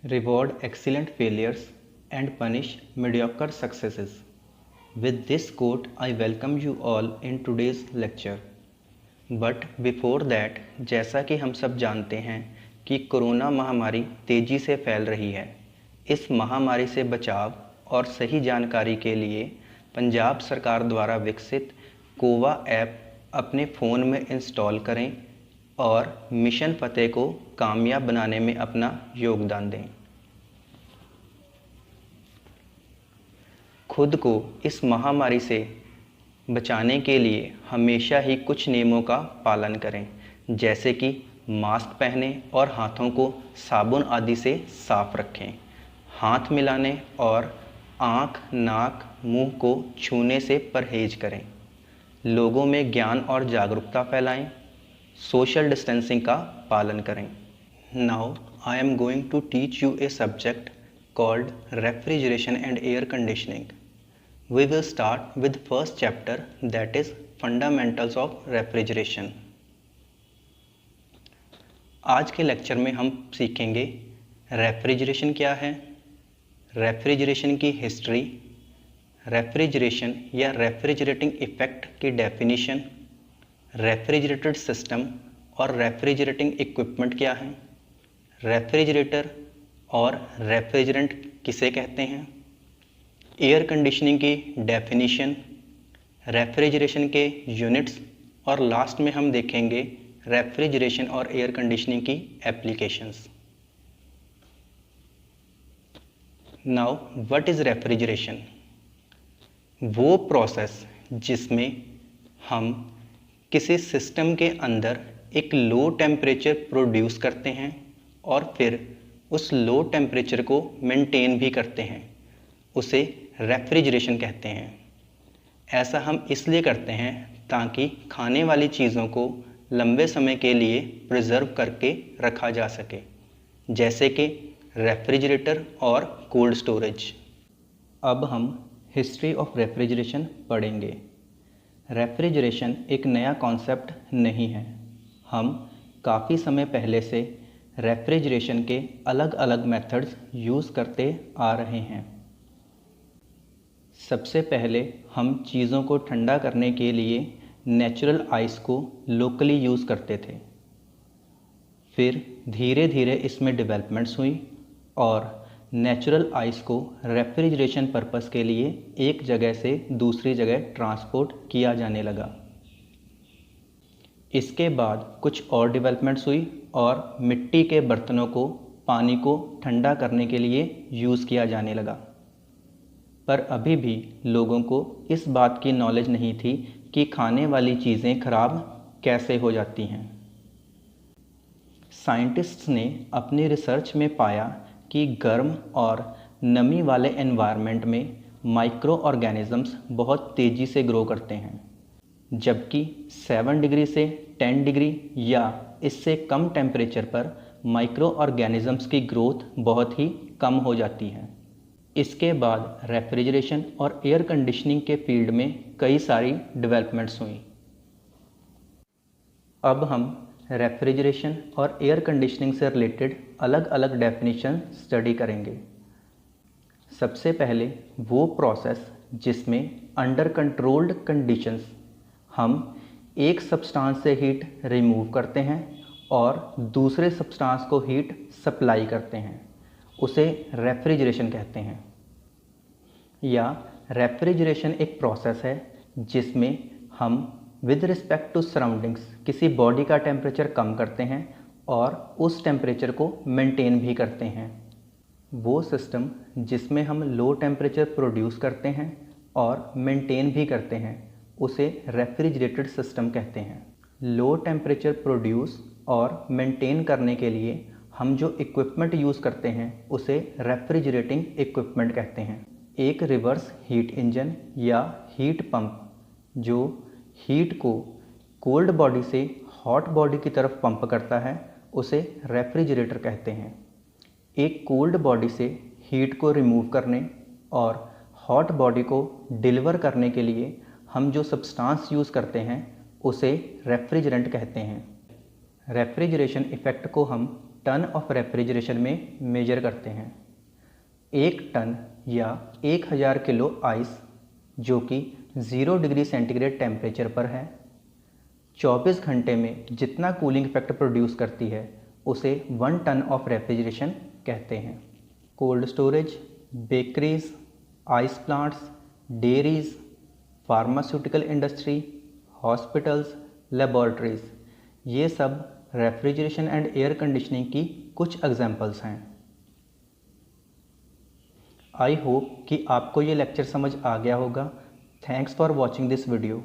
reward excellent failures, and punish mediocre successes. With this quote, I welcome you all in today's lecture. But before that, जैसा कि हम सब जानते हैं कि कोरोना महामारी तेज़ी से फैल रही है। इस महामारी से बचाव और सही जानकारी के लिए पंजाब सरकार द्वारा विकसित कोवा ऐप अपने फ़ोन में इंस्टॉल करें और मिशन फतेह को कामयाब बनाने में अपना योगदान दें। खुद को इस महामारी से बचाने के लिए हमेशा ही कुछ नियमों का पालन करें, जैसे कि मास्क पहनें और हाथों को साबुन आदि से साफ रखें। हाथ मिलाने और आँख, नाक, मुंह को छूने से परहेज करें। लोगों में ज्ञान और जागरूकता फैलाएं। सोशल डिस्टेंसिंग का पालन करें। Now I am going to teach you a subject called refrigeration and air conditioning. We will start with first chapter, that is fundamentals of refrigeration. आज के लेक्चर में हम सीखेंगे रेफ्रिजरेशन क्या है, रेफ्रिजरेशन की हिस्ट्री, रेफ्रिजरेशन या रेफ्रिजरेटिंग इफेक्ट की डेफिनेशन, रेफ्रिजरेटेड सिस्टम और रेफ्रिजरेटिंग इक्विपमेंट क्या है, रेफ्रिजरेटर और रेफ्रिजरेंट किसे कहते हैं, एयर कंडीशनिंग की डेफिनीशन, रेफ्रिजरेशन के यूनिट्स और लास्ट में हम देखेंगे रेफ्रिजरेशन और एयर कंडीशनिंग की applications. Now what is refrigeration? वो प्रोसेस जिसमें हम किसी सिस्टम के अंदर एक लो टेम्परेचर प्रोड्यूस करते हैं और फिर उस लो टेम्परेचर को मेंटेन भी करते हैं, उसे रेफ्रिजरेशन कहते हैं। ऐसा हम इसलिए करते हैं ताकि खाने वाली चीज़ों को लंबे समय के लिए प्रिजर्व करके रखा जा सके, जैसे कि रेफ्रिजरेटर और कोल्ड स्टोरेज। अब हम हिस्ट्री ऑफ रेफ्रिजरेशन पढ़ेंगे। रेफ्रिजरेशन एक नया कॉन्सेप्ट नहीं है। हम काफ़ी समय पहले से रेफ्रिजरेशन के अलग अलग मेथड्स यूज़ करते आ रहे हैं। सबसे पहले हम चीज़ों को ठंडा करने के लिए नेचुरल आइस को लोकली यूज़ करते थे। फिर धीरे धीरे इसमें डेवलपमेंट्स हुई और नेचुरल आइस को रेफ्रिजरेशन पर्पस के लिए एक जगह से दूसरी जगह ट्रांसपोर्ट किया जाने लगा। इसके बाद कुछ और डेवलपमेंट्स हुई और मिट्टी के बर्तनों को पानी को ठंडा करने के लिए यूज़ किया जाने लगा। पर अभी भी लोगों को इस बात की नॉलेज नहीं थी कि खाने वाली चीज़ें खराब कैसे हो जाती हैं। साइंटिस्ट्स ने अपनी रिसर्च में पाया कि गर्म और नमी वाले एनवायरनमेंट में माइक्रो ऑर्गेनिजम्स बहुत तेज़ी से ग्रो करते हैं, जबकि 7 डिग्री से 10 डिग्री या इससे कम टेम्परेचर पर माइक्रो ऑर्गेनिजम्स की ग्रोथ बहुत ही कम हो जाती है। इसके बाद रेफ्रिजरेशन और एयर कंडीशनिंग के फील्ड में कई सारी डेवलपमेंट्स हुई। अब हम रेफ्रिजरेशन और एयर कंडीशनिंग से रिलेटेड अलग अलग डेफिनेशन स्टडी करेंगे। सबसे पहले वो प्रोसेस जिसमें अंडर कंट्रोल्ड कंडीशंस हम एक सब्सटेंस से हीट रिमूव करते हैं और दूसरे सब्सटेंस को हीट सप्लाई करते हैं, उसे रेफ्रिजरेशन कहते हैं। या रेफ्रिजरेशन एक प्रोसेस है जिसमें हम विद रिस्पेक्ट टू सराउंडिंग्स किसी बॉडी का टेम्परेचर कम करते हैं और उस टेम्परेचर को मेंटेन भी करते हैं। वो सिस्टम जिसमें हम लो टेम्परेचर प्रोड्यूस करते हैं और मेंटेन भी करते हैं, उसे रेफ्रिजरेटेड सिस्टम कहते हैं। लो टेम्परेचर प्रोड्यूस और मेंटेन करने के लिए हम जो इक्विपमेंट यूज़ करते हैं उसे रेफ्रिजरेटिंग इक्विपमेंट कहते हैं। एक रिवर्स हीट इंजन या हीट पंप जो हीट को कोल्ड बॉडी से हॉट बॉडी की तरफ पंप करता है, उसे रेफ्रिजरेटर कहते हैं। एक कोल्ड बॉडी से हीट को रिमूव करने और हॉट बॉडी को डिलीवर करने के लिए हम जो सब्सटेंस यूज़ करते हैं उसे रेफ्रिजरेंट कहते हैं। रेफ्रिजरेशन इफ़ेक्ट को हम टन ऑफ रेफ्रिजरेशन में मेजर करते हैं। 1 टन या 1000 किलो आइस जो कि 0 डिग्री सेंटीग्रेड टेम्परेचर पर है 24 घंटे में जितना कूलिंग इफेक्ट प्रोड्यूस करती है उसे 1 टन ऑफ रेफ्रिजरेशन कहते हैं। Cold storage, bakeries, ice plants, dairies, pharmaceutical industry, hospitals, laboratories, ये सब रेफ्रिजरेशन एंड एयर कंडीशनिंग की कुछ एग्जांपल्स हैं। आई होप कि आपको ये लेक्चर समझ आ गया होगा। Thanks for watching this video.